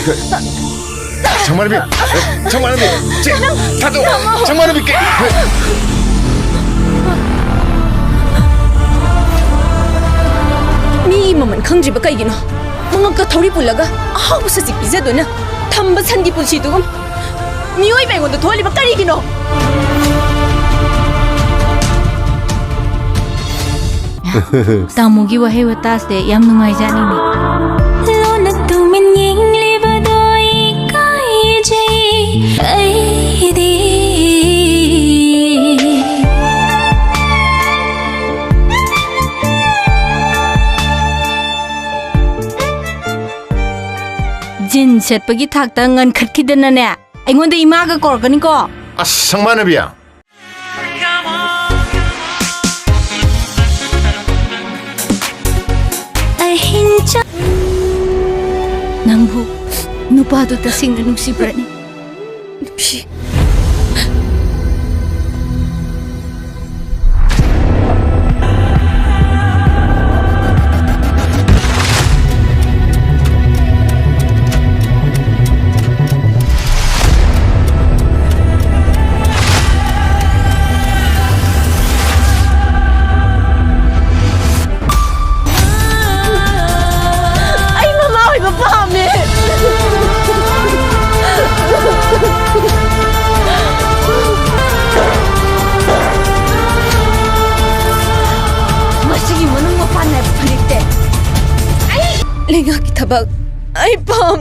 정말비, 정말비, 다도 정말비 게. 미 ममन खंगजिब कईगिनो मंगक का थोड़ी पुलगा आहाव सजिक पिजदोना थंब संगी पुलसीदुगम मियोई बेंगोंदो थोलिबा करीगिनो तामुगी वहे वतास दे याम नुंगाई जानी ने लोन तुमिन यिंगलिबदो इकाई जई ऐदी जिन सेटपगी थाकता ngन खटखिदनने अइंगोंदे इमागा कोरगनिको 정말비야. अहिंचा नंगबु नुपादु तसिंगना नुक्सिब्रनि नुक्सी लेगा की थबक आई पाम